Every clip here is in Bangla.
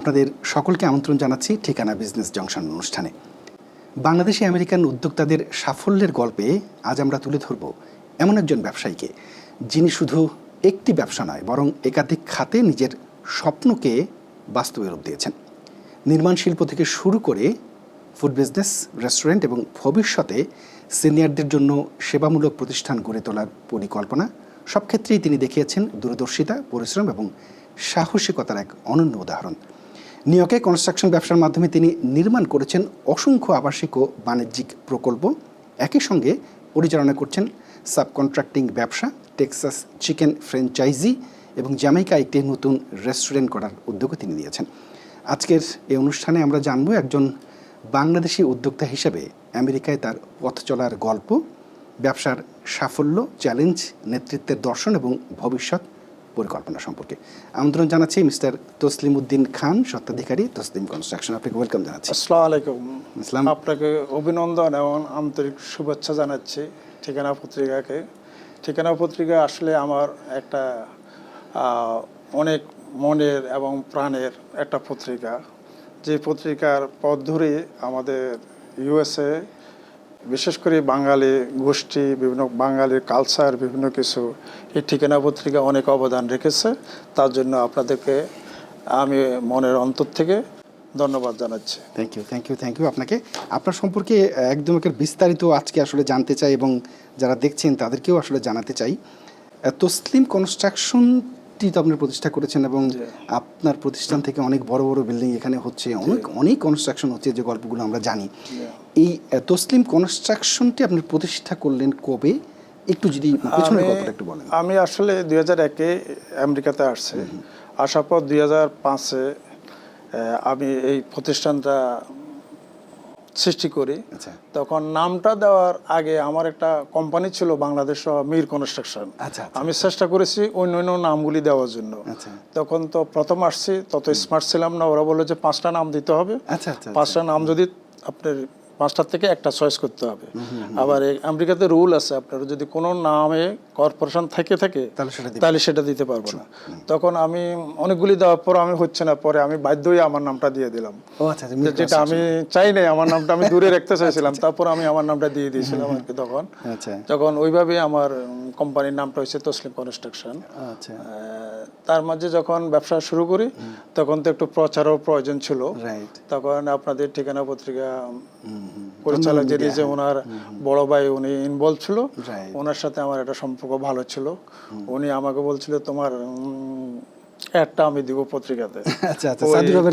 আপনাদের সকলকে আমন্ত্রণ জানাচ্ছি ঠিকানা বিজনেস জংশন অনুষ্ঠানে। বাংলাদেশি আমেরিকান উদ্যোক্তাদের সাফল্যের গল্পে আজ আমরা তুলে ধরব এমন একজন ব্যবসায়ীকে, যিনি শুধু একটি ব্যবসা নয় বরং একাধিক খাতে নিজের স্বপ্নকে বাস্তবে রূপ দিয়েছেন। নির্মাণ শিল্প থেকে শুরু করে ফুড বিজনেস, রেস্টুরেন্ট এবং ভবিষ্যতে সিনিয়রদের জন্য সেবামূলক প্রতিষ্ঠান গড়ে তোলার পরিকল্পনা, সব ক্ষেত্রেই তিনি দেখিয়েছেন দূরদর্শিতা, পরিশ্রম এবং সাহসিকতার এক অনন্য উদাহরণ। নিউ ইয়র্কে কনস্ট্রাকশন ব্যবসার মাধ্যমে তিনি নির্মাণ করেছেন অসংখ্য আবাসিক ও বাণিজ্যিক প্রকল্প, একই সঙ্গে পরিচালনা করছেন সাবকন্ট্রাক্টিং ব্যবসা, টেক্সাস চিকেন ফ্র্যাঞ্চাইজি এবং জ্যামাইকা একটি নতুন রেস্টুরেন্ট করার উদ্যোগও তিনি নিয়েছেন। আজকের এই অনুষ্ঠানে আমরা জানব একজন বাংলাদেশি উদ্যোক্তা হিসেবে আমেরিকায় তার পথ চলার গল্প, ব্যবসার সাফল্য, চ্যালেঞ্জ, নেতৃত্বের দর্শন এবং ভবিষ্যৎ পরিকল্পনা সম্পর্কে। আমন্ত্রণ জানাচ্ছি মিস্টার তসলিম উদ্দিন খান, স্বত্বাধিকারী তসলিম কনস্ট্রাকশন। আপনাকে ওয়েলকাম জানাচ্ছি। আসসালামু আলাইকুম। ইসলাম, আপনাকে অভিনন্দন এবং আন্তরিক শুভেচ্ছা জানাচ্ছি ঠিকানা পত্রিকাকে। ঠিকানা পত্রিকা আসলে আমার একটা অনেক মনের এবং প্রাণের একটা পত্রিকা, যে পত্রিকার পথ ধরে আমাদের ইউএসএ বিশেষ করে বাঙালি গোষ্ঠী, বিভিন্ন বাঙালির কালচার, বিভিন্ন কিছু এই ঠিকানা পত্রিকা অনেক অবদান রেখেছে। তার জন্য আপনাদেরকে আমি মনের অন্তর থেকে ধন্যবাদ জানাচ্ছি। থ্যাংক ইউ আপনাকে। আপনার সম্পর্কে একদম একটা বিস্তারিত আজকে আসলে জানতে চাই এবং যারা দেখছেন তাদেরকেও আসলে জানাতে চাই। তসলিম কনস্ট্রাকশনটি তো আপনি প্রতিষ্ঠা করেছেন এবং আপনার প্রতিষ্ঠান থেকে অনেক বড় বড় বিল্ডিং এখানে হচ্ছে, অনেক কনস্ট্রাকশন হচ্ছে, যে গল্পগুলো আমরা জানি। এই তসলিম কনস্ট্রাকশনটি আপনি প্রতিষ্ঠা করলেন কবে, একটু যদি পেছনের গল্পটা একটু বলেন। আমি আসলে 2001-এ আমেরিকাতে আসছি। আসার পর 2005-এ আমি এই প্রতিষ্ঠানটা সৃষ্টি করি। তখন নামটা দেওয়ার আগে আমার একটা কোম্পানি ছিল বাংলাদেশ মির কনস্ট্রাকশন। আমি চেষ্টা করেছি অন্য নামগুলি দেওয়ার জন্য। তখন তো প্রথম আসছি, তত স্মার্ট ছিলাম না। ওরা বললো যে 5টা নাম দিতে হবে, 5টা নাম যদি আপনার 5টার থেকে একটা চয়েস করতে হবে। আবার আমেরিকাতে রুল আছে, আপনার যদি কোনো নামে কর্পোরেশন থেকে তাহলে সেটা দিতে পারবো না। তখন আমি অনেকগুলি দেওয়ার পর আমি হচ্ছে না, পরে আমি বাধ্য হয়ে আমার নামটা দিয়ে দিলাম, যেটা আমি চাই নাই। আমার নামটা আমি দূরে রাখতে চাইছিলাম, তারপর আমি আমার নামটা দিয়ে দিয়েছিলাম আর কি। তখন ওইভাবে আমার কোম্পানির নামটা হয়েছে তসলিম কনস্ট্রাকশন। তার মাঝে যখন ব্যবসা শুরু করি তখন তো একটু প্রচারও প্রয়োজন ছিল। তখন আপনাদের ঠিকানা পত্রিকা পরিচালক যিনি, যে ওনার বড় ভাই, উনি ইনভলভ ছিল। ওনার সাথে আমার একটা সম্পর্ক ভালো ছিল। উনি আমাকে বলছিল তোমার একটা আমি দিব পত্রিকাতে।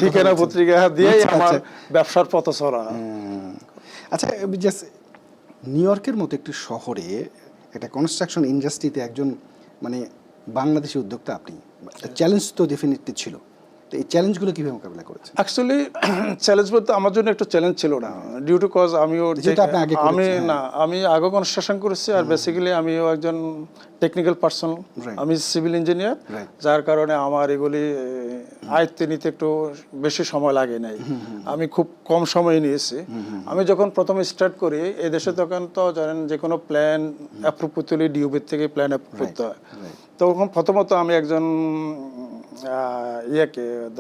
ঠিকানা পত্রিকা দিয়েই আমার ব্যবসার পথ চলা। আচ্ছা, নিউ ইয়র্কের মতো একটি শহরে একটা কনস্ট্রাকশন ইন্ডাস্ট্রিতে একজন মানে বাংলাদেশি উদ্যোক্তা, আপনি, চ্যালেঞ্জ তো ডেফিনেটলি ছিল। তো এই চ্যালেঞ্জগুলো কিভাবে মোকাবিলা করেছেন? অ্যাকচুয়ালি চ্যালেঞ্জ বলতে আমার জন্য একটু চ্যালেঞ্জ ছিল না, ডিউ টু কজ আমি আগে কনস্ট্রাকশন করেছি। আর বেসিক্যালি আমিও একজন টেকনিক্যাল পার্সন, আমি সিভিল ইঞ্জিনিয়ার, যার কারণে আমার এগুলি আয়ত্তে নিতে একটু বেশি সময় লাগে নাই। আমি খুব কম সময় নিয়েছি। আমি যখন প্রথমে স্টার্ট করি এই দেশে, তখন তো জানেন যে কোনো প্ল্যান অ্যাপ্রুভ করতে হলে ডিউবির থেকে প্ল্যান অ্যাপ্রুভ করতে হয়। তখন প্রথমত আমি একজন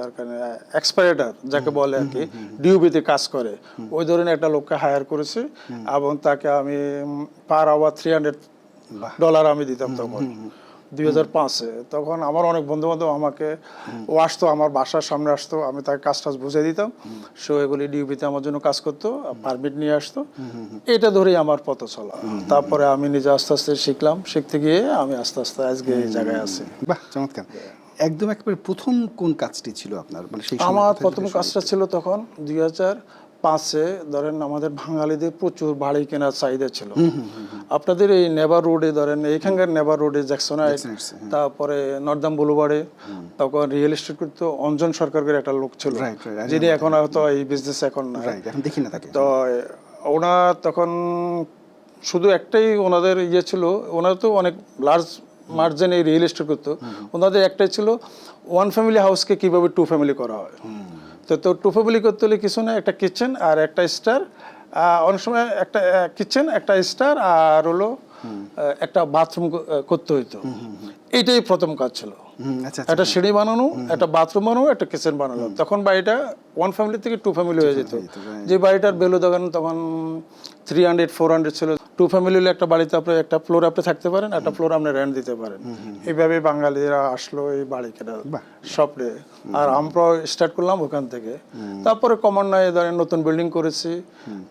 দরকার এক্সপারেটার যাকে বলে আর কি, ডিউবিতে কাজ করে, ওই ধরনের একটা লোককে হায়ার করেছি এবং তাকে আমি পার আওয়ার $300 আমি দিতাম তখন 2005-এ। তখন আমার অনেক বন্ধু বান্ধব আমাকে আসতো, আমার বাসার সামনে আসতো, আমি তাকে কাজ বুঝিয়ে দিতাম। সো এগুলি ডিউবিতে আমার জন্য কাজ করতো, পারমিট নিয়ে আসতো। এটা ধরেই আমার পথ চলা। তারপরে আমি নিজে আস্তে আস্তে শিখলাম, শিখতে গিয়ে আমি আস্তে আস্তে আজকে এই জায়গায় আছি। বাহ, চমৎকার। একদম একেবারে প্রথম কোন কাজটি ছিল আপনার? মানে সেই আমার প্রথম কাজটা ছিল তখন 2005-এ। ধরেন আমাদের বাঙালিদের প্রচুর বাড়ি কেনার চাহিদা ছিল। আপনাদের এই নেভার রোডে, ধরেন এইখানকার নেভার রোডে, জ্যাকসনাইট, তারপরে নর্দার্ন বুলওয়ার্ডে তখন রিয়েল এস্টেট করতো অঞ্জন সরকারের একটা লোক ছিল, যিনি এখন হয়তো এই বিজনেস এখন দেখি না তাকে। তো ওনার তখন শুধু একটাই ওনাদের ইয়ে ছিল, ওনার তো অনেক লার্জ মার্জিন এই রিয়েল এস্টেট করতো। ওনাদের একটাই ছিল, ওয়ান ফ্যামিলি হাউসকে কিভাবে 2 ফ্যামিলি করা হয়। তো 2 ফ্যামিলি করতে হলে কিছু না, একটা কিচেন আর একটা স্টার, অনেক সময় একটা কিচেন, একটা স্টার, আর হলো একটা বাথরুম করতে হইতো। এইটাই প্রথম কাজ ছিল। আচ্ছা একটা সিঁড়ি বানানো, একটা বাথরুম বানানো, একটা কিচেন বানানো। তখন বাড়িটা 1 ফ্যামিলি থেকে 2 ফ্যামিলি হয়ে যেত। যে বাড়িটার ভ্যালু তখন 300-400 ছিল। 2 ফ্যামিলি হলে একটা বাড়িতে আপনি একটা ফ্লোর আপনি থাকতে পারেন, একটা ফ্লোর আপনি রেন্ট দিতে পারেন। এইভাবে বাঙালিরা আসলো এই বাড়ি কেনা স্বপ্নে। আর আমরা স্টার্ট করলাম ওখান থেকে। তারপরে ক্রমান্বয়ে ধরেন নতুন বিল্ডিং করেছি,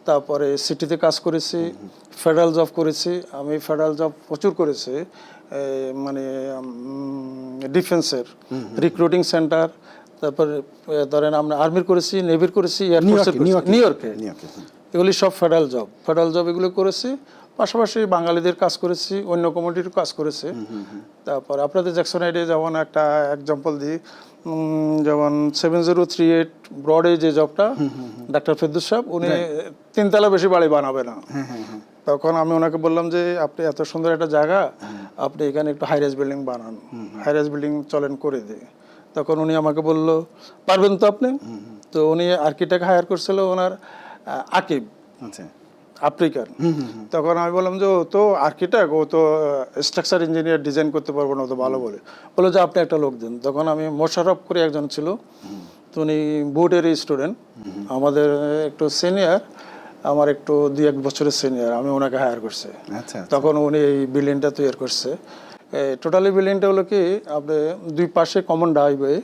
তারপরে সিটিতে কাজ করেছি, ফেডারেল জব করেছি। আমি ফেডারেল জব প্রচুর করেছি, মানে ডিফেন্সের রিক্রুটিং সেন্টার, তারপরে ধরেন আমরা আর্মির করেছি, নেভির করেছি, এয়ারফোর্সের নিউ ইয়র্কে। এগুলি সব ফেডারেল জব এগুলো করেছি। পাশাপাশি বাঙালিদের কাজ করেছি, অন্য কমিউনিটির কাজ করেছি। তারপর আপনাদের জ্যাকসন হাইটে যেমন একটা এক্সাম্পল দিই, যেমন 7038 ব্রডে যে জবটা ডাক্তার ফেরদৌস সাহেব, উনি 3 তলা বেশি বাড়ি বানাবে না। তখন আমি ওনাকে বললাম যে আপনি এত সুন্দর একটা জায়গা, আপনি এখানে একটু হাইরাইজ বিল্ডিং বানান, হাইরাইজ বিল্ডিং চলেন করে দিই। তখন উনি আমাকে বলল পারবেন তো আপনি? তো উনি আর্কিটেক্ট হায়ার করছিল ওনার আকিব, আফ্রিকান। তখন আমি বললাম যে ও তো আর্কিটেক্ট, ও তো স্ট্রাকচার ইঞ্জিনিয়ার, ডিজাইন করতে পারবো না, ও তো ভালো বলে। বললো যে আপনি একটা লোক দেন। তখন আমি মোশাররফ করে একজন ছিল, তো উনি বোর্ডের স্টুডেন্ট, আমাদের একটু সিনিয়র, আমার একটু 2-1 বছরের সিনিয়র, আমি ওনাকে হায়ার করছি। তখন উনি এই বিল্ডিংটা তৈরি করছে। টোটালি বিল্ডিংটা হলো কি আপনি 2 পাশে কমন হাইওয়ে,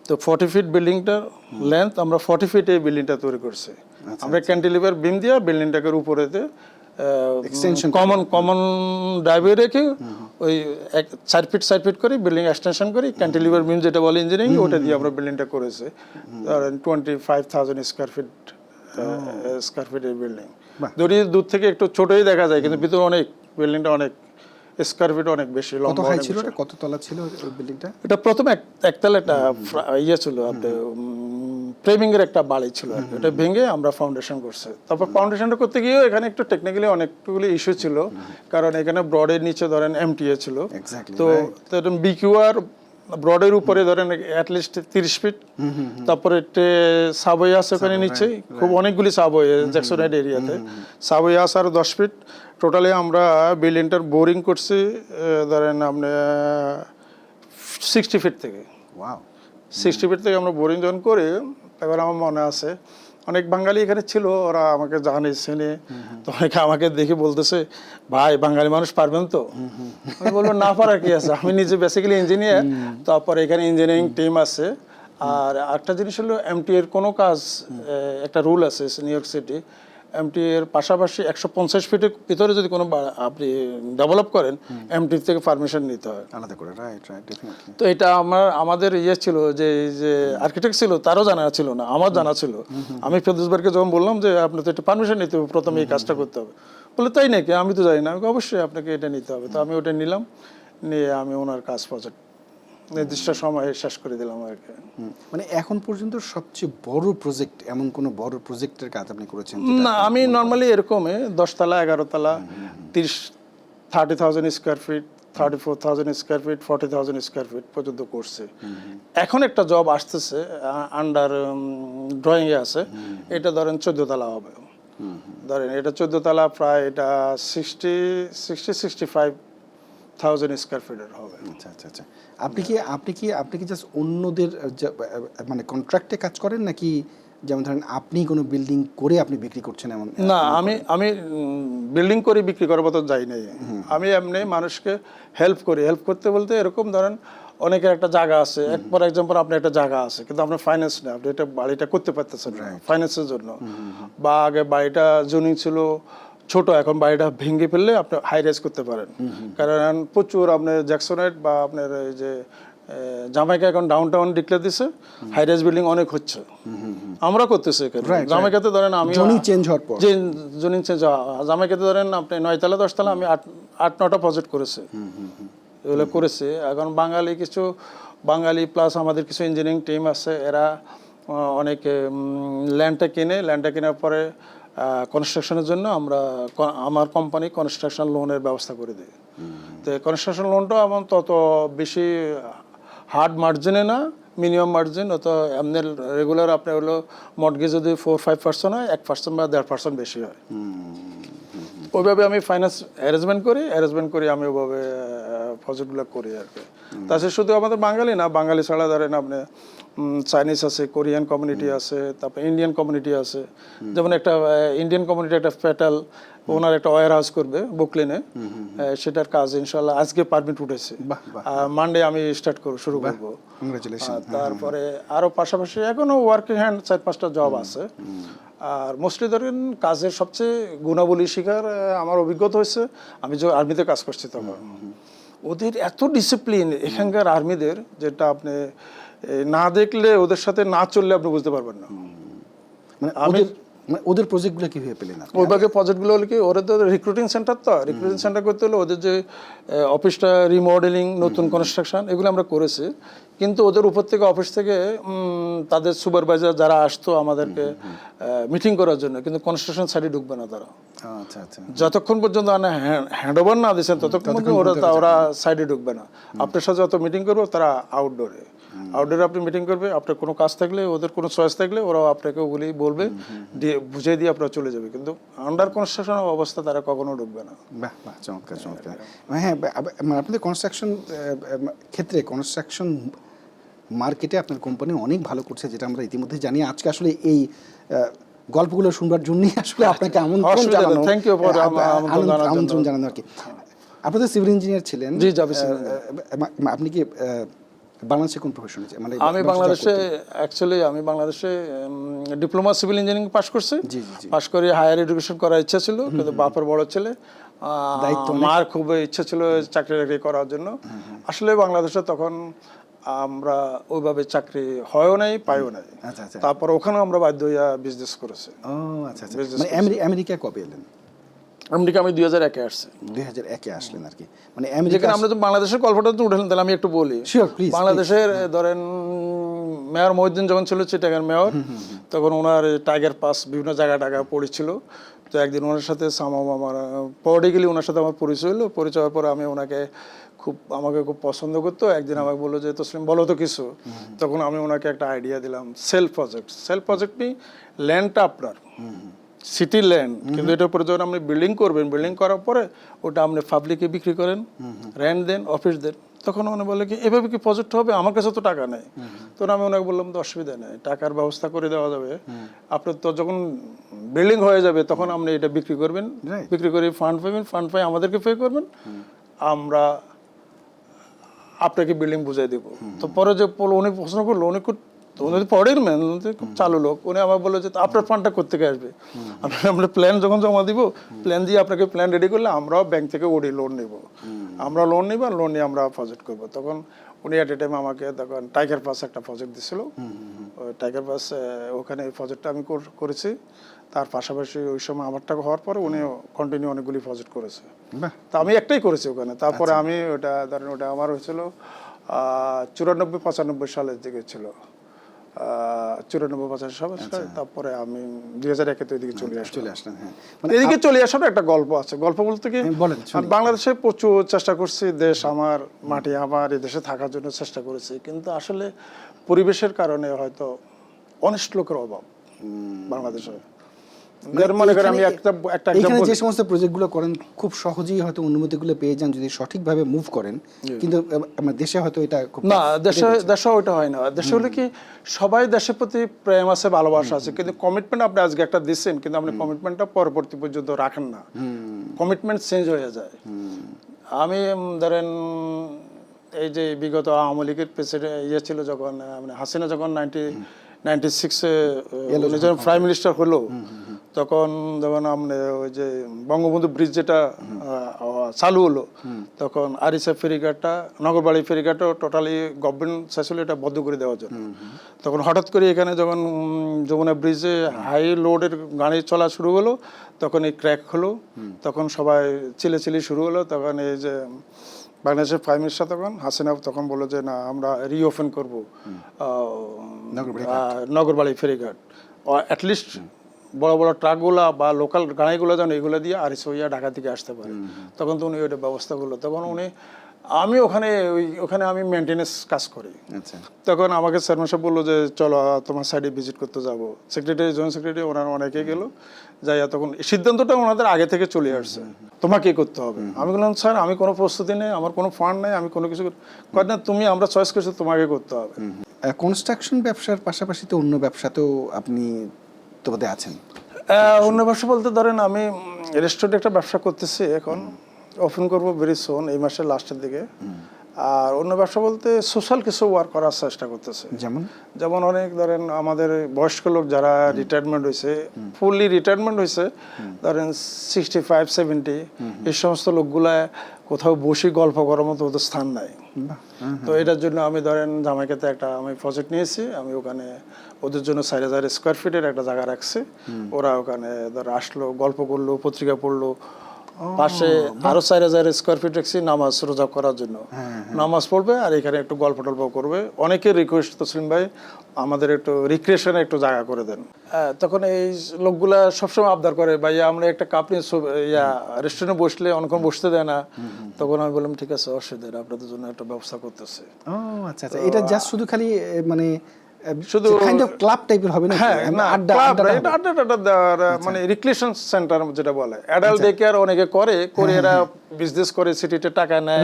তো 40 ফিট বিল্ডিংটার লেন্থ, আমরা 40 ফিট এই বিল্ডিংটা তৈরি করছি। আমরা ক্যান্টিলিভার বিম দিয়ে বিল্ডিংটাকে উপরেতে কমন ড্রাইভওয়ে রেখে ওই 4 ফিট করে বিল্ডিং এক্সটেনশন করি, ক্যান্টিলিভার বিম যেটা বলে ইঞ্জিনিয়ারিং, ওটা দিয়ে আমরা বিল্ডিংটা করেছি। 25,000 স্কোয়ার ফিট এই বিল্ডিং। দূর থেকে একটু ছোটই দেখা যায়, কিন্তু ভিতরে অনেক, বিল্ডিংটা অনেক স্কোয়ার ফিট, অনেক বেশি লম্বা। কত তলা ছিল ওই বিল্ডিংটা? এটা প্রথমে একতলা একটা ইয়ে ছিল, আপনার ফ্রেমিং এর একটা বাড়ি ছিল, এটা ভেঙে আমরা ফাউন্ডেশন করছে। তারপর ফাউন্ডেশনটা করতে গিয়েও এখানে একটু টেকনিক্যালি অনেকগুলি ইস্যু ছিল, কারণ এখানে ব্রডের নিচে ধরেন এমটিএ ছিল, তো বিকিউআর ব্রডের উপরে ধরেন অ্যাটলিস্ট 30 ফিট। তারপরে সাবওয়ে আছে ওখানে নিচে, খুব অনেকগুলি সাবওয়ে জ্যাকসন হাইট এরিয়াতে, সাবওয়ে আছে আর 10 ফিট। টোটালি আমরা বিল্ডিংটার বোরিং করছি ধরেন আপনার 60 ফিট থেকে। 60 ফিট থেকে আমরা বোরিং যখন করি, তখন আমার মনে আছে অনেক বাঙালি এখানে ছিল, ওরা আমাকে জানে চেনে, তো অনেকে আমাকে দেখে বলতেছে ভাই বাঙালি মানুষ পারবেন তো? আমি বলবো না পারার কি আছে, আমি নিজে বেসিক্যালি ইঞ্জিনিয়ার, তারপরে এখানে ইঞ্জিনিয়ারিং টিম আছে। আর একটা জিনিস হলো এমটি এর কোনো কাজ, একটা রুল আছে নিউ ইয়র্ক সিটি, এমটি এর পাশাপাশি 150 ফিটের ভিতরে যদি কোনো আপনি ডেভেলপ করেন, এমটি থেকে পারমিশন নিতে হয় আলাদা করে। Right, definitely. তো এটা আমাদের ইয়ে ছিল, যে আর্কিটেক্ট ছিল তারও জানা ছিল না, আমার জানা ছিল। আমি ফেরদৌস ভাইকে যখন বললাম যে আপনি তো একটা পারমিশন নিতে হবে, প্রথমে এই কাজটা করতে হবে, বলে তাই নাকি, আমি তো জানি না। আমি অবশ্যই আপনাকে এটা নিতে হবে। তো আমি ওটা নিলাম, নিয়ে আমি ওনার কাজ প্রজেক্ট নির্দিষ্ট সময়ে শেষ করে দিলাম আর কি। মানে এখন পর্যন্ত সবচেয়ে বড় প্রজেক্ট, এমন কোন বড় প্রজেক্টের কাজ আপনি করেছেন? না, আমি নর্মালি এরকমই 10 তলা 11 তলা 30,000 square feet, 34,000 square feet, 40,000 square feet পর্যন্ত করছে। এখন একটা জব আসতেছে আন্ডার ড্রয়িংয়ে আছে, এটা ধরেন 14 তলা হবে। ধরেন এটা 14 তলা, প্রায় এটা 65,000 স্কোয়ার ফিটের হবে। আচ্ছা। আপনি কি জাস্ট অন্যদের মানে কন্ট্রাক্টে কাজ করেন, নাকি যেমন ধরেন আপনি কোনো বিল্ডিং করে আপনি বিক্রি করছেন এমন? না, আমি বিল্ডিং করে বিক্রি করার মতো যাই নাই। আমি এমনি মানুষকে হেল্প করি। হেল্প করতে বলতে এরকম ধরেন অনেকের একটা জায়গা আছে, ফর এক্সাম্পল আপনার একটা জায়গা আছে, কিন্তু আপনার ফাইন্যান্স নেই, আপনি এটা বাড়িটা করতে পারতেছেন না ফাইন্যান্সের জন্য, বা আগে বাড়িটা জোনিং ছিল ছোট, এখন বাড়িটা ভেঙে ফেললে আপনি হাই রাইজ করতে পারেন। কারণ প্রচুর আপনার জ্যাকসন হাইট বা আপনার এই যে জামাইকা এখন ডাউনটাউন ডিক্লেয়ার দিছে, হাই রাইজ বিল্ডিং অনেক হচ্ছে, আমরা করতেছি এখানে। জামাইকাতে ধরেন আমি জোনিং চেঞ্জ হওয়ার পর, জোনিং চেঞ্জ জামাইকাতে ধরেন আপনি 9 তলা 10 তলা আমি 8-9টা প্রজেক্ট করেছি, এগুলো করেছি। এখন বাঙালি প্লাস আমাদের কিছু ইঞ্জিনিয়ারিং টিম আছে, এরা অনেকে ল্যান্ডটা কেনার পরে কনস্ট্রাকশনের জন্য আমার কোম্পানি কনস্ট্রাকশন লোনের ব্যবস্থা করে দিই। তো কনস্ট্রাকশন লোনটা আমার তত বেশি হার্ড মার্জিনে না, মিনিমাম মার্জিন, অত এমনি রেগুলার আপনার হলো মর্টগেজ যদি 4-5% হয়, 1% বা 1.5% বেশি হয়। ওইভাবে আমি ফাইন্যান্স অ্যারেঞ্জমেন্ট করি আমি ওইভাবে প্রজেক্টগুলো করি আর কি। তাছাড়া শুধু আমাদের বাঙালি না, বাঙালি ছাড়া ধরেন আপনি চাইনিজ আছে, কোরিয়ান কমিউনিটি আছে, তারপর ইন্ডিয়ান কমিউনিটি আছে। যেমন একটা ইন্ডিয়ান কমিউনিটি একটা ফেটাল ওনার একটা ওয়্যার হাউস করবে বুকলিনে, সেটার কাজ ইনশাল্লাহ আজকে পারমিট উঠেছে, মানডে আমি শুরু করবো। তারপরে আরো পাশাপাশি এখনো ওয়ার্কিং হ্যান্ড 4-5টা জব আছে। আর মোস্টলি ধরেন কাজের সবচেয়ে গুণাবলী শিকার আমার অভিজ্ঞতা হয়েছে আমি যে আর্মিতে কাজ করছি তখন। ওদের এত ডিসিপ্লিন এখানকার আর্মিদের, যেটা আপনি না দেখলে, ওদের সাথে না চললে আপনি বুঝতে পারবেন না। মানে ওদের প্রজেক্টগুলো কিভাবে পেলেন? ওইভাবে প্রজেক্টগুলো হলো কি, ওরা তো রিক্রুটিং সেন্টার, তো রিক্রুটিং সেন্টার করতে হলে ওদের যে অফিসটা রিমডেলিং, নতুন কনস্ট্রাকশন, এগুলো আমরা করেছি। কিন্তু ওদের উপর থেকে অফিস থেকে তাদের সুপারভাইজার যারা আসতো আমাদেরকে মিটিং করার জন্য, কিন্তু কনস্ট্রাকশন সাইডে ঢুকবে না তারা। আচ্ছা আচ্ছা। যতক্ষণ পর্যন্ত হ্যান্ড ওভার না দিচ্ছেন ততক্ষণ পর্যন্ত ওরা সাইডে ঢুকবে না। আপনার সাথে যত মিটিং করবে তারা আউটডোরে আপনি মিটিং করবে। আপনার কোনো কাজ থাকলে, ওদের কোনো চয়েস থাকলে ওরাও আপনাকে ওগুলি বলবে, বুঝিয়ে দিয়ে আপনারা চলে যাবে। কিন্তু আন্ডার কনস্ট্রাকশন অবস্থা তারা কখনো ঢুকবে না। বাহ বাহ, চমৎকার চমৎকার। হ্যাঁ, আপনাদের কনস্ট্রাকশন ক্ষেত্রে, কনস্ট্রাকশন মার্কেটে আপনার কোম্পানি অনেক ভালো করছে, যেটা আমরা ইতিমধ্যে জানি। আজকে আসলে এই গল্পগুলো শুনবার জন্যই আসলে আপনাকে আমন্ত্রণ জানানো আর কি। আপনাদের সিভিল ইঞ্জিনিয়ার ছিলেন। জি, আপনি কি বাংলাদেশে কোন প্রফেশনে? মানে আমি বাংলাদেশে ডিপ্লোমা সিভিল ইঞ্জিনিয়ারিং পাশ করছি। পাশ করে হায়ার এডুকেশন করার ইচ্ছা ছিল, কিন্তু বাপের বড় ছেলে, মার খুব ইচ্ছা ছিল চাকরি করার জন্য। আসলে বাংলাদেশে তখন আমরা ওইভাবে চাকরি হয়ও নাই, পাইও নাই। তারপর ওখানে আমরা বাধ্য হইয়া বিজনেস করেছি। আমেরিকা কবে এলেন? আমেরিকা আমি 2001-এ আসছি। 2001-এ আসলেন আর কি। মানে যেখানে আমরা তো বাংলাদেশের গল্পটা তো উঠেছিলাম, তাহলে আমি একটু বলি। বাংলাদেশের ধরেন মেয়র মহিউদ্দিন যখন ছিল চিটাগাং মেয়র, তখন ওনার টাইগার পাস বিভিন্ন জায়গা পড়েছিল। তো একদিন ওনার সাথে আমার পলিটিক্যালি ওনার সাথে আমার পরিচয় হলো। পরিচয় হওয়ার পর আমি ওনাকে আমাকে খুব পছন্দ করতো। একদিন আমাকে বললো যে তসলিম বলো তো কিছু। তখন আমি ওনাকে একটা আইডিয়া দিলাম, সেলফ প্রজেক্ট নিয়ে ল্যান্ডটা আপনার সিটি ল্যান্ড, কিন্তু এটার উপরে যখন আপনি বিল্ডিং করবেন, বিল্ডিং করার পরে ওটা আপনি পাবলিকে বিক্রি করেন, রেন্ট দেন, অফিস দেন। তখন উনি বলে কি এভাবে কি প্রজেক্ট হবে? আমার কাছে তো টাকা নেই। তখন আমি ওনাকে বললাম তো অসুবিধা নেই, টাকার ব্যবস্থা করে দেওয়া যাবে। আপনার তো যখন বিল্ডিং হয়ে যাবে তখন আপনি এটা বিক্রি করবেন, বিক্রি করে ফান্ড পাবেন, ফান্ড পাই আমাদেরকে পে করবেন, আমরা আপনাকে বিল্ডিং বুঝাই দেবো। তো পরে যে উনি প্রশ্ন করলো, উনি পরের ম্যান, খুব চালু লোক, উনি আমার বললো যে আপনার ফান্ডটা কোত্থেকে আসবে? আমরা প্ল্যান যখন জমা দিব, প্ল্যান দিয়ে আপনাকে প্ল্যান রেডি করলে আমরাও ব্যাংক থেকে ওডি লোন নেব, আমরা লোন নিব, লোন নিয়ে আমরা প্রজেক্ট করবো। তখন উনি এট এ টাইম আমাকে তখন টাইগার পাস একটা প্রজেক্ট দিছিল। ওই টাইগার পাস ওখানে এই প্রজেক্টটা আমি করেছি। তার পাশাপাশি ওই সময় আমার টাকা হওয়ার পরে উনি কন্টিনিউ অনেকগুলি প্রজেক্ট করেছে। তা আমি একটাই করেছি ওখানে। তারপরে আমি ওটা ধরেন ওটা আমার হয়েছিল 94-95 সালের দিকে ছিল, 94-95 সাল। তারপরে আমি 2001-এ তো এদিকে চলে আসলাম। এদিকে চলে আসার একটা গল্প আছে। গল্প বলতে কি, বাংলাদেশে প্রচুর চেষ্টা করছি, দেশ আমার, মাটি আমার, এই দেশে থাকার জন্য চেষ্টা করেছি, কিন্তু আসলে পরিবেশের কারণে হয়তো অনেস্ট লোকের অভাব বাংলাদেশে। যে সমস্ত প্রজেক্টগুলো করেন খুব সহজেই হয়তো অনুমতিগুলো পেয়ে যান যদি সঠিকভাবে মুভ করেন, কিন্তু দেশে হয়তো এটা না, দেশে ওইটা হয় না। দেশে হলে কি সবাই দেশের প্রতি প্রেম আছে, ভালোবাসা আছে, কিন্তু কমিটমেন্ট আপনি আজকে একটা দিচ্ছেন, কিন্তু আপনি কমিটমেন্টটা পরবর্তী পর্যন্ত রাখেন না, কমিটমেন্ট চেঞ্জ হয়ে যায়। আমি ধরেন এই যে বিগত আওয়ামী লীগের প্রেসিডেন্ট ছিল যখন, মানে হাসিনা যখন 96-এ যখন প্রাইম মিনিস্টার হলো, তখন যখন আমরা ওই যে বঙ্গবন্ধু ব্রিজ যেটা চালু হলো, তখন আরিসা ফেরিঘাটটা, নগরবাড়ি ফেরিঘাটও টোটালি গভর্নমেন্ট চাইছিল এটা বন্ধ করে দেওয়ার জন্য। তখন হঠাৎ করে এখানে যখন যমুনা ব্রিজে হাই লোডের গাড়ি চলা শুরু হলো, তখন এই ক্র্যাক হলো, তখন সবাই চিলেচিলি শুরু হলো। তখন এই যে বাংলাদেশের প্রাইম মিনিস্টার তখন হাসিনা তখন বললো যে না, আমরা রিওপেন করবো নগরবাড়ি ফেরিঘাট, অ্যাটলিস্ট বড় বড় ট্রাকগুলা বা লোকাল গাড়িগুলো যেন এগুলো দিয়ে আরিসা হইয়া ঢাকা থেকে আসতে পারে। তখন তো উনি ওইটা ব্যবস্থা করলো। তখন উনি আমি ওখানে আমি মেনটেনেন্স কাজ করি। আচ্ছা তখন আমাকে চেয়ারম্যান সাহেব বললো যে চলো তোমার সাইডে ভিজিট করতে যাবো। সেক্রেটারি, জয়েন্ট সেক্রেটারি ওনারা অনেকে গেল, যাইয়া তখন সিদ্ধান্তটা ওনাদের আগে থেকে চলে আসছে, তোমাকে করতে হবে। আমি বললাম স্যার আমি কোনো প্রস্তুতি নেই, আমার কোনো ফান্ড নেই, আমি কোনো কিছু করি না, তুমি আমরা চয়েস করছি তোমাকে করতে হবে। কনস্ট্রাকশন ব্যবসার পাশাপাশি তো অন্য ব্যবসাতেও আপনি তো বোধহয় আছেন। অন্য ব্যবসা বলতে ধরেন আমি রেস্টুরেন্টে একটা ব্যবসা করতেছি, এখন ওপেন করবো ভেরি সুন, এই মাসের লাস্টের দিকে। আর অন্য ব্যবসা বলতে সোশ্যাল কিছু ওয়ার্ক করার চেষ্টা করতেছে। যেমন অনেক ধরেন আমাদের বয়স্ক লোক যারা রিটায়ারমেন্ট হয়েছে, ফুললি রিটায়ারমেন্ট হয়েছে, ধরেন 65-70, এই সমস্ত লোকগুলা কোথাও বসে গল্প করার মতো ওদের স্থান নাই। তো এটার জন্য আমি ধরেন জামাইকাতে একটা আমি প্রজেক্ট নিয়েছি, আমি ওখানে ওদের জন্য 4000 স্কোয়ার ফিটের একটা জায়গা রাখছি। ওরা ওখানে ধর আসলো, গল্প করলো, পত্রিকা পড়লো। পাশে আরো 4000 স্কোয়ার ফিট রাখছি নামাজ রোজা করার জন্য, নামাজ পড়বে আর এখানে একটু গল্প টল্প করবে। অনেকের রিকোয়েস্ট তো সেলিম ভাই আমাদের একটু রিক্রিয়েশনে একটু জায়গা করে দেন। তখন এই লোকগুলা সবসময় আবদার করে, ভাই আমরা একটা কাপ নিয়ে রেস্টুরেন্টে বসলে অনেকক্ষণ বসতে দেয় না। তখন আমি বললাম ঠিক আছে, অসুবিধা নেই, আপনাদের জন্য একটা ব্যবস্থা করতেছে। ও আচ্ছা আচ্ছা, এটা জাস্ট শুধু খালি মানে শুধু কাইন্ড অফ ক্লাব টাইপের হবে না? হ্যাঁ, না আড্ডা দেওয়ার মানে রিক্রিয়েশন সেন্টার যেটা বলে, অ্যাডাল্ট ডে কেয়ার অনেকে করে এরা বিজনেস করে সিটিতে টাকা নেয়।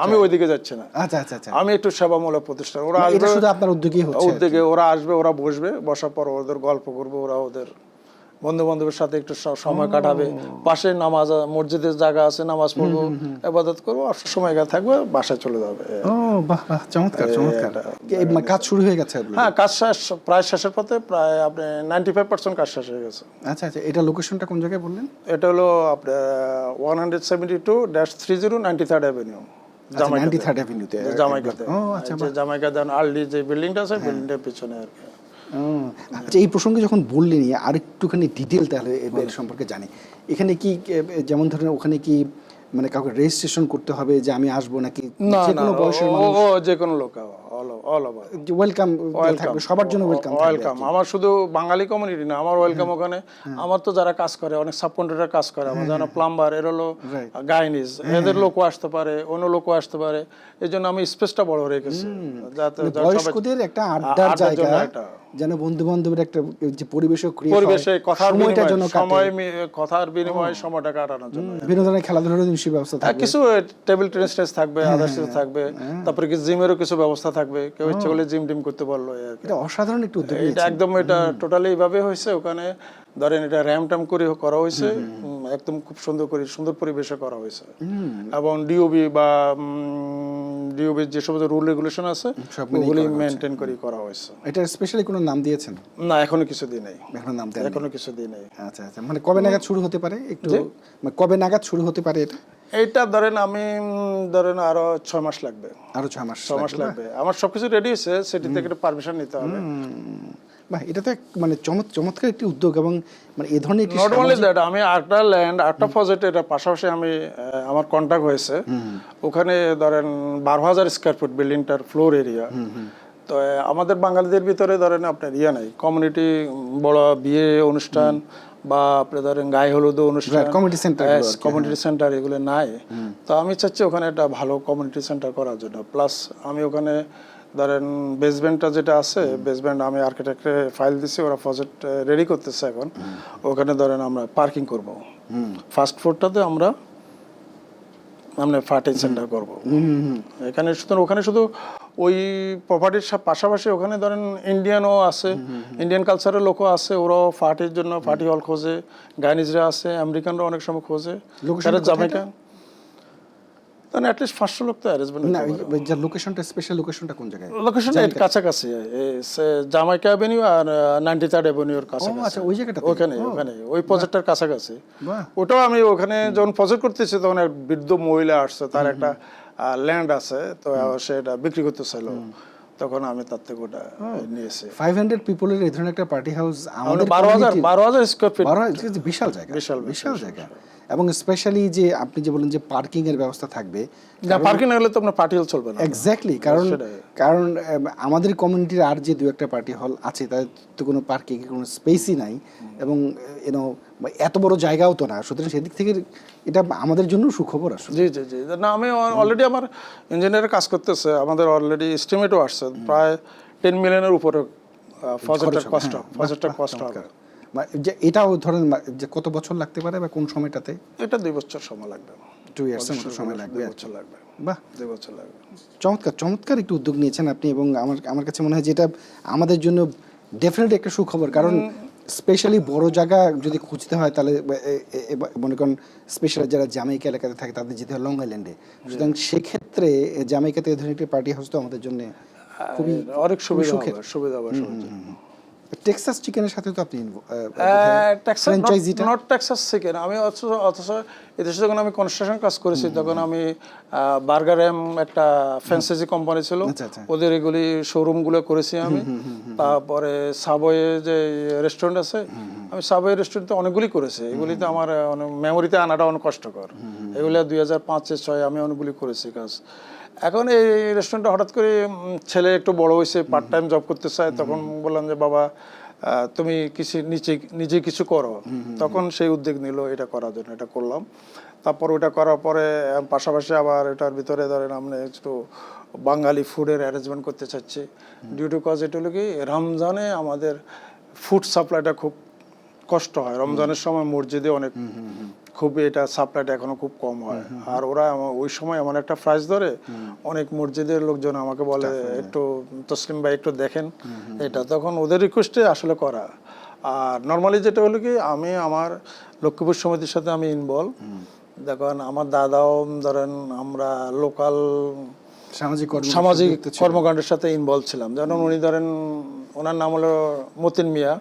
আমি ওইদিকে যাচ্ছি না। আচ্ছা আচ্ছা আচ্ছা, আমি একটু সেবামূলক প্রতিষ্ঠান। ওরা এটা শুধু আপনার উদ্যোগই হচ্ছে? উদ্যোগে ওরা আসবে, ওরা বসবে, বসার পর ওদের গল্প করবে, ওরা ওদের বন্ধু বান্ধবের সাথে একটু সময় কাটাবে। পাশে নামাজ মসজিদের জায়গা আছে, নামাজ পড়বো, ইবাদত করবো, আর সময় থাকবে, বাসায় চলে যাবে। ও বাহ বাহ, চমৎকার চমৎকার। কাজ শুরু হয়ে গেছে? হ্যাঁ, কাজ শেষ, প্রায় শেষের পথে, প্রায় আপনি 95% কাজ শেষ হয়ে গেছে। আচ্ছা আচ্ছা, এটা লোকেশনটা কোন জায়গায় বললেন? এটা হলো আপনার 172-30 93rd অ্যাভিনিউ, এভিনিউতে, জামাইকাতে। জামাইকা দেন আলডি যে বিল্ডিংটা আছে, বিল্ডিংটার পিছনে আর কি। আচ্ছা, এই প্রসঙ্গে যখন বললেন আর একটুখানি ডিটেল তাহলে এর সম্পর্কে জানি। এখানে কি যেমন ধরেন ওখানে কি মানে কাউকে রেজিস্ট্রেশন করতে হবে যে আমি আসবো, নাকি যে কোনো বয়সের মানুষ? যে কোনো লোক ওয়েলকাম থাকবে, সবার জন্য ওয়েলকাম। আমার শুধু বাঙালি কমিউনিটি না, আমার ওয়েলকাম ওখানে। আমার তো যারা কাজ করে, অনেক সাবকন্ট্রাক্টর কাজ করে, আমার যারা প্লাম্বার, এর হলো গাইনিজ, এদের লোকও আসতে পারে, অন্য লোকও আসতে পারে। এই জন্য আমি স্পেসটা বড় রেখেছি, যাতে বয়স্কদের একটা আড্ডার জায়গা, যেন বন্ধু বান্ধবের একটা যে পরিবেশে কথার বিনিময়ে সময়টা কাটানোর জন্য বিভিন্ন ধরনের খেলাধুলার ব্যবস্থা থাকবে, কিছু টেবিল টেনিস থাকবে, আদার্স থাকবে, তারপরে জিমেরও কিছু ব্যবস্থা থাকবে, কেউ ইচ্ছে করলে জিম টিম করতে পারলো। এটা অসাধারণ একটু উদ্যোগ, এটা একদম এটা টোটালি এইভাবে হয়েছে। ওখানে ধরেন এটা র্যাম ট্যাম করে করা হয়েছে, একদম খুব সুন্দর করে, সুন্দর পরিবেশে করা হয়েছে। এবং ডিওবি যে সমস্ত রুল রেগুলেশন আছে ওগুলি মেনটেন করে করা হয়েছে। এটা স্পেশালি কোনো নাম দিয়েছেন? না, এখনো কিছু দিই নাই। এখনো কিছু দিই নাই। আচ্ছা আচ্ছা, মানে কবে নাগাদ শুরু হতে পারে? একটু কবে নাগাদ শুরু হতে পারে এটা? এইটা ধরেন আরো 6 মাস লাগবে। আরো 6 মাস লাগবে। আমার সবকিছু রেডি হয়েছে, সেটি থেকে পারমিশন নিতে হবে। বাহ, এটা তো মানে চমৎকার একটি উদ্যোগ। এবং মানে এই ধরনের নট অনলি দ্যাট, আমি একটা ল্যান্ড, একটা প্রজেক্ট, এটা পাশাপাশি আমি আমার কন্ট্যাক্ট হয়েছে ওখানে ধরেন 12,000 স্কয়ার ফুট বিল্ডিংটার ফ্লোর এরিয়া। তো আমাদের বাঙালিদের ভিতরে ধরেন আপনার নাই, কমিউনিটি বড় বিয়ে অনুষ্ঠান বা আপনি ধরেন গায়ে হলুদ অনুষ্ঠান, কমিউনিটি সেন্টার এগুলো নাই। তো আমি চাচ্ছি ওখানে একটা ভালো কমিউনিটি সেন্টার করার জন্য। প্লাস আমি ওখানে ধরেন বেসমেন্টটা যেটা আছে, বেসমেন্ট আমি আর্কিটেক্টে ফাইল দিছি, ওরা প্রজেক্ট রেডি করতেছে এখন। ওখানে ধরেন আমরা পার্কিং করব, ফার্স্ট ফ্লোরটাতে আমরা পার্টি সেন্টার করব। ওখানে শুধু ওই প্রপার্টির পাশাপাশি ওখানে ধরেন ইন্ডিয়ানও আছে, ইন্ডিয়ান কালচারের লোকও আছে, ওরাও পার্টির জন্য পার্টি হল খোঁজে, গাইনিজরা আছে, আমেরিকানরা অনেক সময় খোঁজে, জামাইকা। তাহলে অ্যাটলিস্ট 500 লোক তো অ্যারেঞ্জমেন্ট না। লোকেশনটা স্পেশাল লোকেশনটা কোন জায়গায়? লোকেশনটা এর কাছাকাছি, জামাইকা অ্যাভিনিউ আর 93rd অ্যাভিনিউর কাছাকাছি। আচ্ছা, ওই জায়গাটা ওখানে ওই প্রজেক্টের কাছাকাছি। ওটাও আমি ওখানে যখন প্রজেক্ট করতেছি তখন এক বৃদ্ধ মহিলা আসছে, তার একটা ল্যান্ড আছে, তো সেটা বিক্রি করতে চাইলো, তখন আমি তার থেকে ওটা নিয়েছি। 500 পিপলের এই ধরনের একটা পার্টি হাউস আমাদের 12,000 স্কয়ার ফিট, বিশাল জায়গা, বিশাল জায়গা। এবং স্পেশালি যে আপনি যে বলেন যে পার্কিং এর ব্যবস্থা থাকবে, না পার্কিং হলে তো আপনার পার্টি হল চলবে না। এক্স্যাক্টলি, কারণ কারণ আমাদের কমিউনিটির আর যে দু একটা পার্টি হল আছে তাদের তো কোনো পার্কিং কোনো স্পেসই নাই, এবং ইউনো এত বড় জায়গাও তো না, সুতরাং সেদিক থেকে এটা আমাদের জন্য সুখবর আসলে। জি জি জি, না আমি অলরেডি আমার ইঞ্জিনিয়ারের কাজ করতেছে, আমাদের অলরেডি এস্টিমেটও আসছে প্রায় 10 মিলিয়নের উপরে প্রজেক্টের কষ্ট হবে। যে এটাও ধরেন যে কত বছর লাগতে পারে বা কোন সময়টাতে? এটা 2 বছর সময় লাগবে, 2 ইয়ার্স মতো সময় লাগবে। 2 বছর লাগবে, বাহ, 2 বছর লাগবে। চমৎকার চমৎকার একটু উদ্যোগ নিয়েছেন আপনি, এবং আমার কাছে মনে হয় যে এটা আমাদের জন্য ডেফিনেটলি একটা সুখবর, কারণ স্পেশালি বড় জায়গা যদি খুঁজতে হয় তাহলে মনে করেন স্পেশালি যারা জামাইকা এলাকাতে থাকে তাদের যেতে হয় লং আইল্যান্ডে, সুতরাং সেক্ষেত্রে জামাইকাতে এই ধরনের একটি পার্টি হাউস তো আমাদের জন্য খুবই অনেক সুবিধা হবে, সুবিধা হবে। টেক্সাস চিকেনের সাথে তো আপনি নট টেক্সাস চিকেন, আমি অথচ এদেশে যখন আমি কনস্ট্রাকশন কাজ করেছি তখন আমি বার্গার এম একটা ফ্র্যাঞ্চাইজি কোম্পানি ছিল, ওদের এগুলি শোরুমগুলো করেছি আমি। তারপরে সাবওয়ে যে রেস্টুরেন্ট আছে, আমি সাবওয়ে রেস্টুরেন্টে অনেকগুলি করেছি, এগুলিতে আমার মেমোরিতে আনাটা অনেক কষ্টকর, এগুলি 2005-6 আমি অনেকগুলি করেছি কাজ। এখন এই রেস্টুরেন্টটা হঠাৎ করে ছেলে একটু বড় হয়েছে, পার্ট টাইম জব করতে চায়, তখন বললাম যে বাবা তুমি নিজে কিছু করো, তখন সেই উদ্যোগ নিল এটা করার জন্য, এটা করলাম। তারপর ওটা করার পরে পাশাপাশি আবার এটার ভিতরে ধরেন আমরা একটু বাঙালি ফুডের অ্যারেঞ্জমেন্ট করতে চাচ্ছি, ডিউ টু কজ এটা হলো কি রমজানে আমাদের ফুড সাপ্লাইটা খুব কষ্ট হয়, রমজানের সময় মসজিদে অনেক খুব এটা সাপ্লাইটা এখনো খুব কম হয়, আর ওরা ওই সময় এমন একটা প্রাইস ধরে, অনেক মসজিদের লোকজন আমাকে বলে একটু তসলিম ভাই একটু দেখেন এটা, তখন ওদের রিকোয়েস্টে আসলে করা। আর নর্মালি যেটা হলো কি আমি আমার লক্ষ্মীপুর সমিতির সাথে আমি ইনভলভ, দেখুন আমার দাদাও ধরেন আমরা লোকাল সামাজিক কর্মকাণ্ডের সাথে ইনভলভ ছিলাম, যেমন উনি ধরেন ওনার নাম হলো মতিন মিয়া,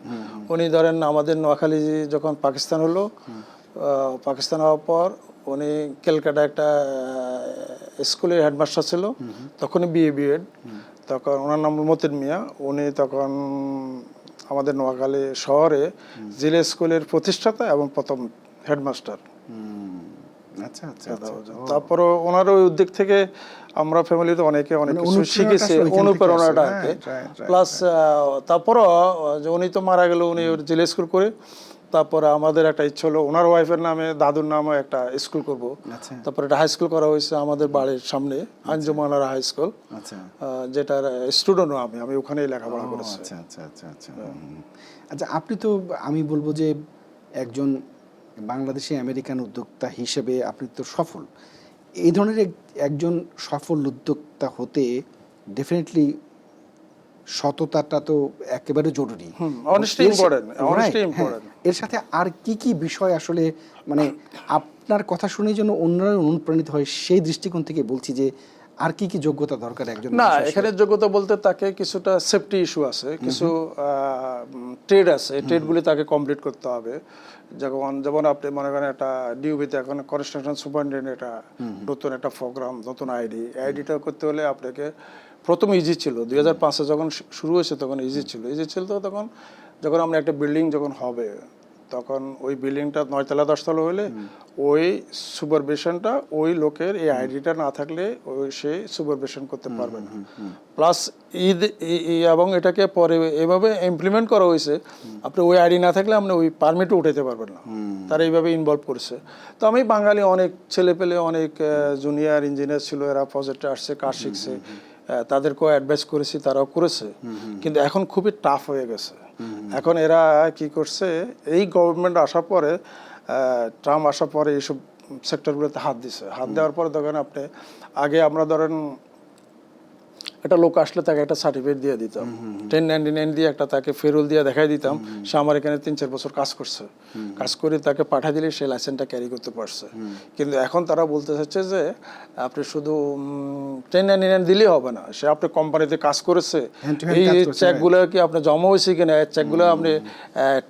উনি ধরেন আমাদের নোয়াখালী যখন পাকিস্তান হলো, পাকিস্তান হওয়ার পর উনি ক্যালকাটা একটা স্কুলের হেডমাস্টার ছিল, তখনই বিএড, তখন ওনার নাম মতিন মিয়া, উনি তখন আমাদের নোয়াখালী শহরে জিলা স্কুলের প্রতিষ্ঠাতা এবং প্রথম হেডমাস্টার। আচ্ছা আচ্ছা, তারপর ওনার ওই উদ্যোগ থেকে আমরা ফ্যামিলিতে অনেকে অনেক কিছু শিখেছি, অনুপ্রেরণাটা আর কি। প্লাস তারপরও উনি তো মারা গেল, উনি জেলা স্কুল করে, তারপরে আমাদের একটা ইচ্ছে হলো ওনার ওয়াইফের নামে দাদুর নামে একটা স্কুল করব, তারপরে একটা হাই স্কুল করা হয়েছে আমাদের বাড়ির সামনে, আঞ্জুমানারা হাই স্কুল, যেটার স্টুডেন্টও আমি ওখানেই লেখাপড়া করেছি। আচ্ছা আচ্ছা আচ্ছা আচ্ছা। আচ্ছা, আপনি তো আমি বলবো যে একজন বাংলাদেশি আমেরিকান উদ্যোক্তা হিসেবে আপনি তো সফল, এই ধরনের একজন সফল উদ্যোক্তা হতে ডেফিনেটলি সততাটা তো একেবারে জরুরি, এর সাথে আর কি কি বিষয় আসলে মানে আপনার কথা শুনে যেন অন্যরা অনুপ্রাণিত হয় সেই দৃষ্টিকোণ থেকে বলছি যে আর কি কি যোগ্যতা দরকার একজন? না, এখানে যোগ্যতা বলতে তাকে কিছুটা সেফটি ইস্যু আছে, কিছু ট্রেড আছে, ট্রেডগুলি তাকে কমপ্লিট করতে হবে। যেমন আপনি মনে করেন একটা ডিউবিতে এখন কনস্ট্রাকশন সুপারিনটেন্ডেন্ট একটা নতুন একটা প্রোগ্রাম, নতুন আইডিটা করতে হলে আপনাকে প্রথম ইজি ছিল 2005-এ যখন শুরু হয়েছে তখন ইজি ছিল তো তখন যখন আমরা একটা বিল্ডিং যখন হবে তখন ওই বিল্ডিংটা 9 তলা 10 তলা হলে ওই সুপারভিশনটা ওই লোকের এই আইডিটা না থাকলে ওই সে সুপারভিশন করতে পারবে না। প্লাস এবং এটাকে পরে এভাবে ইমপ্লিমেন্ট করা হয়েছে, আপনি ওই আইডি না থাকলে আপনি ওই পারমিটও উঠাতে পারবেন না, তারা এইভাবে ইনভলভ করেছে। তো আমি বাঙালি অনেক ছেলে পেলে অনেক জুনিয়র ইঞ্জিনিয়ার ছিল, এরা প্রজেক্টে আসছে, কাজ শিখছে, তাদেরকেও অ্যাডভাইস করেছি, তারাও করেছে, কিন্তু এখন খুবই টাফ হয়ে গেছে। এখন এরা কি করছে, এই গভর্নমেন্ট আসার পরে, ট্রাম্প আসার পরে এইসব সেক্টরগুলোতে হাত দিছে, হাত দেওয়ার পরে দেখেন আপনি আগে আমরা ধরেন একটা লোক আসলে তাকে একটা সার্টিফিকেট দিয়ে দিতাম, 1099 দিয়ে একটা তাকে ফেরুল দিয়ে দেখাই দিতাম, সে আমার এখানে 3-4 বছর কাজ করছে, কাজ করে তাকে পাঠিয়ে দিলে সে লাইসেন্সটা ক্যারি করতে পারছে। কিন্তু এখন তারা বলতে চাচ্ছে যে আপনি শুধু 1099 দিলেই হবে না, সে আপনি কোম্পানিতে কাজ করেছে, এই চেকগুলো কি আপনার জমা হয়েছে কিনা, চেকগুলো আপনি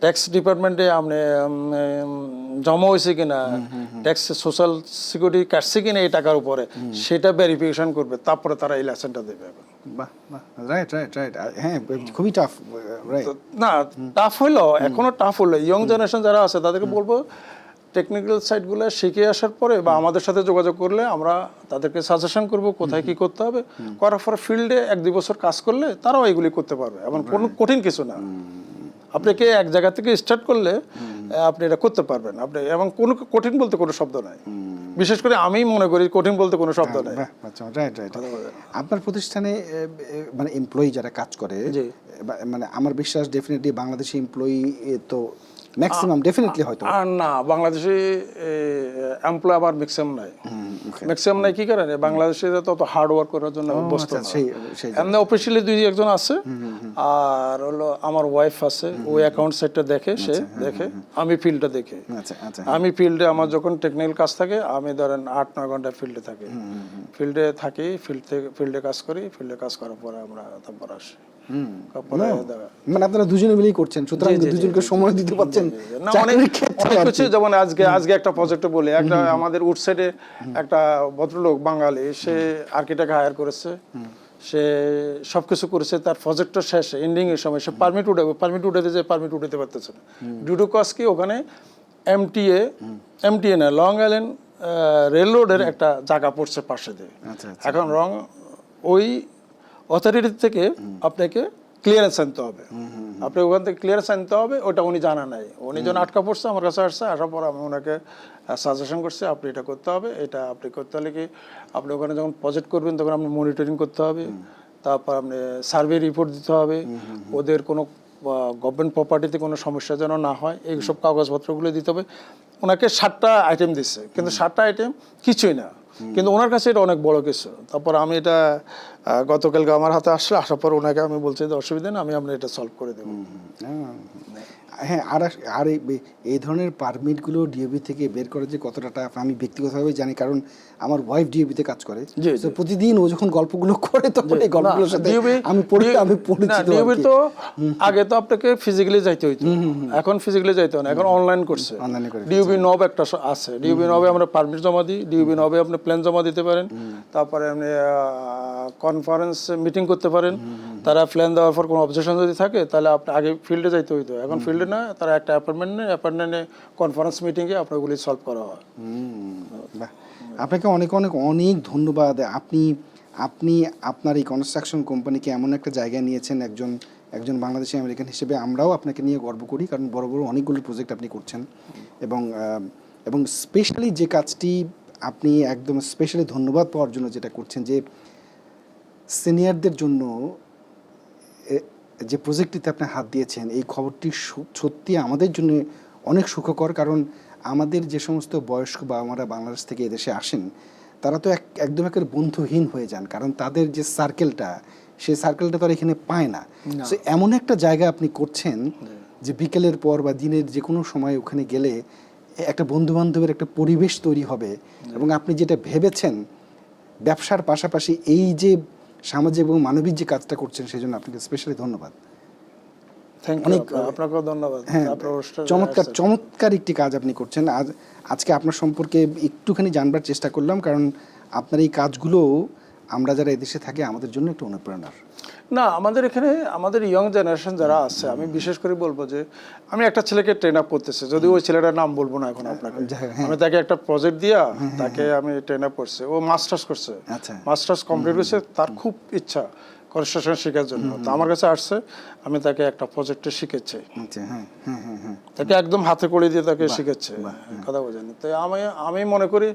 ট্যাক্স ডিপার্টমেন্টে আপনি জমা হয়েছে কিনা, ট্যাক্স সোশ্যাল সিকিউরিটি কাটছে কিনা এই টাকার উপরে, সেটা ভেরিফিকেশন করবে, তারপরে তারা এই লাইসেন্সটা দেবে। রাইট, হ্যাঁ, খুবই টাফ। না, টাফ হইলো, এখনো টাফ হলো। ইয়ং জেনারেশন যারা আছে তাদেরকে বলবো টেকনিক্যাল সাইটগুলো শিখে আসার পরে বা আমাদের সাথে যোগাযোগ করলে আমরা তাদেরকে সাজেশন করব কোথায় কি করতে হবে, করার পরে ফিল্ডে 1-2 বছর কাজ করলে তারাও এগুলি করতে পারবে, এবং কোনো কঠিন কিছু না। আপনাকে এক জায়গা থেকে স্টার্ট করলে আপনি এটা করতে পারবেন, আপনি এবং কোনো কঠিন বলতে কোনো শব্দ নাই, বিশেষ করে আমি মনে করি কঠিন বলতে কোনো শব্দ নাই। আপনার প্রতিষ্ঠানে মানে এমপ্লয়ি যারা কাজ করে, মানে আমার বিশ্বাস ডেফিনেটলি বাংলাদেশি এমপ্লয়ি তো ম্যাক্সিমাম ডেফিনেটলি হয়তো আর না, বাংলাদেশি এমপ্লয় আবার ম্যাক্সিমাম নাই। ম্যাক্সিমাম নাই কি কারণে? বাংলাদেশিরা তো হার্ড ওয়ার্ক করার জন্য অভ্যস্ত না। এমনি অফিসিয়ালি 2-1 আছে, আর হলো আমার ওয়াইফ আছে, ওই অ্যাকাউন্ট সাইটটা দেখে, সে দেখে, আমি ফিল্ডটা দেখে। আমি ফিল্ডে আমার যখন টেকনিক্যাল কাজ থাকে, আমি ধরেন 8-9 ঘন্টা ফিল্ডে থাকি, ফিল্ডে কাজ করি, ফিল্ডে কাজ করার পরে আমরা তারপর আসি। মানে আপনারা দুজনে মিলেই করছেন, সুতরাং দুজনকে সময় দিতে পারছেন। অনেক কিছু, যেমন আজকে একটা প্রজেক্টে বলে, একটা আমাদের উড সাইডে একটা ভদ্রলোক বাঙালি, সে আর্কিটেক্ট হায়ার করেছে, সে সবকিছু করেছে, তার প্রজেক্টটা শেষে এন্ডিং এর সময় সে পারমিট উঠাতে যায়, পারমিট উঠাতে পারতেছে না। ডিউটি কজ কি, ওখানে এমটিএ না, লং আইল্যান্ড রেল রোডের একটা জায়গা পড়ছে পাশে দিয়ে। এখন ওই অথরিটি থেকে আপনাকে ক্লিয়ারেন্স আনতে হবে, আপনি ওখান থেকে ক্লিয়ারেন্স আনতে হবে, ওটা উনি জানা নাই, উনি যখন আটকা পড়ছে আমার কাছে আসছে, আসার পর আমি ওনাকে সাজেশন করছি আপনি এটা করতে হবে, এটা আপনি করতে হলে কি আপনি ওখানে যখন প্রজেক্ট করবেন তখন আপনি মনিটরিং করতে হবে, তারপর আপনি সার্ভে রিপোর্ট দিতে হবে, ওদের কোনো গভর্নমেন্ট প্রপার্টিতে কোনো সমস্যা যেন না হয়, এইসব কাগজপত্রগুলো দিতে হবে। ওনাকে 7টা আইটেম দিচ্ছে, কিন্তু 7টা আইটেম কিছুই না, কিন্তু ওনার কাছে এটা অনেক বড় কিছু। তারপর আমি এটা গতকালকে আমার হাতে আসলে, আসার পর ওনাকে আমি বলছি যে অসুবিধা নেই, আমি আপনার এটা সলভ করে দেবো। হ্যাঁ, আর এই ধরনের পারমিটগুলো ডিওবি থেকে বের করে যে কতটা টাফ আমি ব্যক্তিগতভাবে জানি, কারণ আমার ওয়াইফ ডিওবিতে কাজ করে, তো প্রতিদিন ও যখন গল্পগুলো করে তখন এই গল্পগুলোর সাথে আমি পরিচিত। ডিওবি তো আগে তো আপনাকে ফিজিক্যালি যাইতে হইতো, এখন ফিজিক্যালি যাইতে হয় না, এখন অনলাইন করছে। ডিওবি নব একটা আছে, ডিওবি নবে আমরা পারমিট জমা দিই, ডিওবি নবে আপনি প্ল্যান জমা দিতে পারেন, তারপরে আপনি কনফারেন্স মিটিং করতে পারেন, তারা প্ল্যান দেওয়ার পর কোনো অবজেকশন যদি থাকে তাহলে আপনি আগে ফিল্ডে যাইতে হইতো, এখন ফিল্ডে না, তারা একটা অ্যাপয়েন্টমেন্টে কনফারেন্স মিটিংয়ে আপনার ওগুলি সলভ করা হয়। আপনাকে অনেক অনেক অনেক ধন্যবাদ। আপনি আপনার এই কনস্ট্রাকশন কোম্পানিকে এমন একটা জায়গায় নিয়েছেন, একজন বাংলাদেশি আমেরিকান হিসেবে আমরাও আপনাকে নিয়ে গর্ব করি, কারণ বড় বড় অনেকগুলো প্রজেক্ট আপনি করছেন, এবং স্পেশালি যে কাজটি আপনি একদম স্পেশালি ধন্যবাদ পাওয়ার জন্য যেটা করছেন, যে সিনিয়রদের জন্য যে প্রজেক্টটিতে আপনি হাত দিয়েছেন, এই খবরটি সত্যি আমাদের জন্য অনেক সুখকর, কারণ আমাদের যে সমস্ত বয়স্ক বাবা মারা বাংলাদেশ থেকে এদেশে আসেন, তারা তো একদম একের বন্ধুহীন হয়ে যান, কারণ তাদের যে সার্কেলটা, সেই সার্কেলটা তো আর এখানে পায় না। সো এমন একটা জায়গা আপনি করছেন যে বিকেলের পর বা দিনের যে কোনো সময় ওখানে গেলে একটা বন্ধুবান্ধবের একটা পরিবেশ তৈরি হবে, এবং আপনি যেটা ভেবেছেন ব্যবসার পাশাপাশি এই যে সামাজিক এবং মানবিক যে কাজটা করছেন, সেই জন্য আপনাকে স্পেশালি ধন্যবাদ। আপনাকেও ধন্যবাদ। হ্যাঁ, চমৎকার একটি কাজ আপনি করছেন। আজকে আপনার সম্পর্কে একটুখানি জানবার চেষ্টা করলাম, কারণ আপনার এই কাজগুলো আমরা যারা এদেশে থাকি আমাদের জন্য একটু অনুপ্রেরণার। না, আমাদের এখানে আমাদের ইয়ং জেনারেশন যারা আছে, আমি বিশেষ করে বলবো যে আমি একটা ছেলেকে ট্রেন আপ করতেছি, যদি ওই ছেলেটার নাম বলবো না এখন আপনাকে, আমি তাকে একটা প্রজেক্ট দিয়া তাকে আমি ট্রেন আপ করছি, ও মাস্টার্স করছে, মাস্টার্স কমপ্লিট করছে, তার খুব ইচ্ছা কনস্ট্রাকশন শেখার জন্য, তো আমার কাছে আসছে, আমি তাকে একটা প্রজেক্টে শিখেছি, তাকে একদম হাতে করে দিয়ে তাকে শিখেছে, কথা বোঝেন। তো আমি মনে করি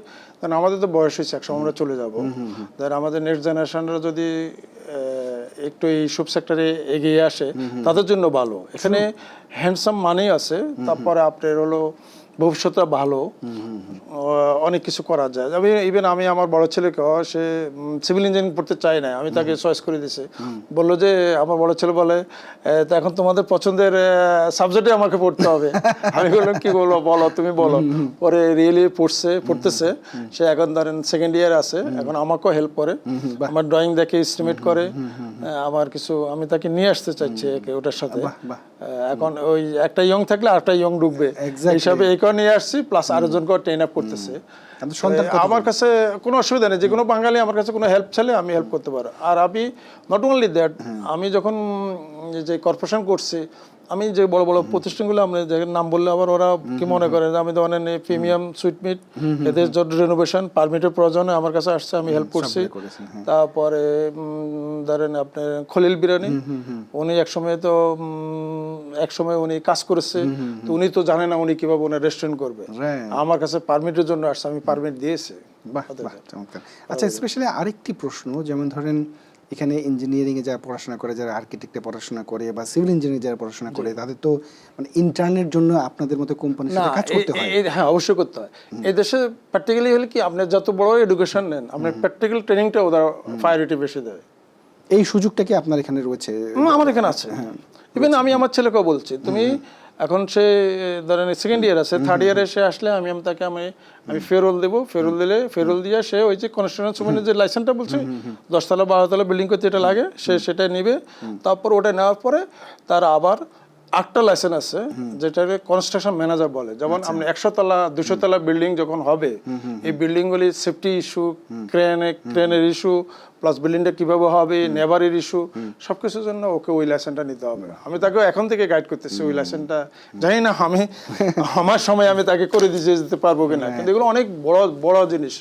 আমাদের তো বয়স হয়েছে, একসময় আমরা চলে যাবো, আমাদের নেক্সট জেনারেশনরা যদি একটু এই সব সেক্টরে এগিয়ে আসে তাদের জন্য ভালো। এখানে হ্যান্ডসাম মানি আছে, তারপরে আপনার হলো ভবিষ্যৎটা ভালো, অনেক কিছু করা যায়। আমি আমার বড় ছেলেকে, সে সিভিল ইঞ্জিনিয়ারিং পড়তে চায় না, আমি তাকে চয়েস করে দিয়েছি, বললো যে আমার বড় ছেলে বলে তা এখন তোমাদের পছন্দের সাবজেক্টে আমাকে পড়তে হবে। আমি বললাম কি বলবো, বলো তুমি বলো। পরে রিয়েলি পড়তেছে, সে এখন ধরেন সেকেন্ড ইয়ার আছে, এখন আমাকেও হেল্প করে, আমার ড্রয়িং দেখে এস্টিমেট করে, আমার কিছু আমি তাকে নিয়ে আসতে চাইছি ওটার সাথে। এখন ওই একটা ইয়ং থাকলে আরেকটা ইয়ং ঢুকবে হিসাবে এই কারণে নিয়ে আসছি, প্লাস আরো জনকে ট্রেন আপ করতেছে। আমার কাছে কোনো অসুবিধা নেই, যে কোনো বাঙালি আমার কাছে কোনো হেল্প চাইলে আমি হেল্প করতে পারো। আর আমি নট অনলি দ্যাট, আমি যখন যে কর্পোরেশন করছি, আমি যে বড় বড় প্রতিষ্ঠানগুলো আপনি নাম বললে আবার ওরা কি মনে করে যে আমি ধরেন প্রিমিয়াম সুইটমিট এদের জন্য রেনোভেশন পারমিটের প্রয়োজনে আমার কাছে আসছে, আমি হেল্প করছি। তারপরে ধরেন আপনার খলিল বিরানি, উনি একসময় উনি কাজ করেছে, তো উনি তো জানে না উনি কিভাবে ওনার রেস্টুরেন্ট করবে, আমার কাছে পারমিটের জন্য আসছে, আমি পারমিট দিয়েছি। আচ্ছা, স্পেশালি আরেকটি প্রশ্ন, যেমন ধরেন এখানে ইঞ্জিনিয়ারিং এ যারা পড়াশোনা করে, যারা আর্কিটেক্টে পড়াশোনা করে বা সিভিল ইঞ্জিনিয়ারিং যারা পড়াশোনা করে, তাদের তো মানে ইন্টার্নের জন্য আপনাদের মতো কোম্পানির সাথে কাজ করতে হয়। হ্যাঁ, অবশ্যই করতে হয়। এই দেশে প্র্যাকটিক্যালি হলে কি, আপনি যত বড় এডুকেশন নেন, আপনার প্র্যাকটিক্যাল ট্রেনিংটা ওদের প্রায়োরিটি বেশি দেয়। এই সুযোগটা কি আপনার এখানে রয়েছে? আমার এখানে আছে। ইভেন আমি আমার ছেলেকেও বলছি, তুমি এখন সে ধরেন সেকেন্ড ইয়ার আছে, থার্ড ইয়ারে সে আসলে আমি তাকে আমি ফেরোল দেবো, ফেরোল দিয়ে সে ওই যে কনস্ট্রাকশন সুপারের যে লাইসেন্সটা বলছে 10 তলা 12 তলা বিল্ডিং করতে এটা লাগে, সে সেটা নেবে। তারপর ওটা নেওয়ার পরে তার আবার 8টা লাইসেন্স আছে, যেটাকে কনস্ট্রাকশন ম্যানেজার বলে। যেমন আপনি 100 তলা 200 তলা বিল্ডিং যখন হবে, এই বিল্ডিংগুলি সেফটি ইস্যু, ক্রেনের ইস্যু, প্লাস বিল্ডিংটা কিভাবে হবে, নেভারের ইস্যু, সবকিছুর জন্য ওকে ওই লাইসেন্সটা নিতে হবে। আমি তাকে এখন থেকে গাইড করতেছি ওই লাইসেন্সটা, জানি না আমি আমার সময় আমি তাকে করে দিয়ে যেতে পারবো কিনা, কিন্তু এগুলো অনেক বড় বড় জিনিস।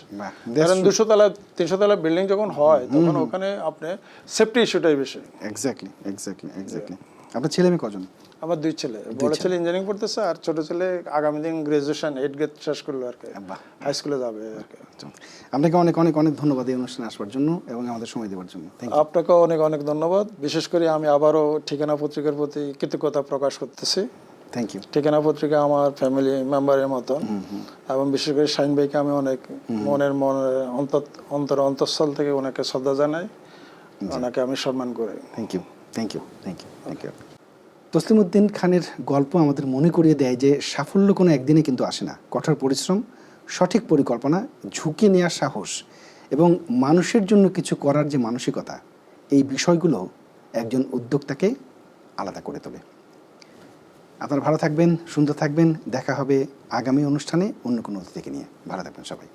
ধরেন 200 তলা 300 তলা বিল্ডিং যখন হয়, তখন ওখানে আপনি সেফটি ইস্যুটাই বেশি। এক্স্যাক্টলি। আপনার ছেলে মেয়ে কজন? আমার 2 ছেলে, বড় ছেলে ইঞ্জিনিয়ারিং পড়তেছে, আর ছোট ছেলে আগামী দিন গ্রাজুয়েশন 8 গ্রেড শেষ করলো আর কি, হাই স্কুলে যাবে আর কি। আপনাকে অনেক অনেক অনেক ধন্যবাদ এই অনুষ্ঠানে আসবার জন্য এবং আমাদের সময় দেওয়ার জন্য। আপনাকেও অনেক অনেক ধন্যবাদ। বিশেষ করে আমি আবারও ঠিকানা পত্রিকার প্রতি কৃতজ্ঞতা প্রকাশ করতেছি। Thank you. ঠিকানা পত্রিকা আমার ফ্যামিলি মেম্বারের মতন, এবং বিশেষ করে শাহিন ভাইকে আমি অনেক মনের অন্তঃস্থল থেকে ওনাকে শ্রদ্ধা জানাই, ওনাকে আমি সম্মান করি। Thank you. তসলিমউদ্দিন খানের গল্প আমাদের মনে করিয়ে দেয় যে সাফল্য কোনো একদিনে কিন্তু আসে না। কঠোর পরিশ্রম, সঠিক পরিকল্পনা, ঝুঁকি নেওয়ার সাহস এবং মানুষের জন্য কিছু করার যে মানসিকতা, এই বিষয়গুলো একজন উদ্যোক্তাকে আলাদা করে তোলে। আপনারা ভালো থাকবেন, সুন্দর থাকবেন। দেখা হবে আগামী অনুষ্ঠানে অন্য কোনো অতিথিকে নিয়ে। ভালো থাকবেন সবাই।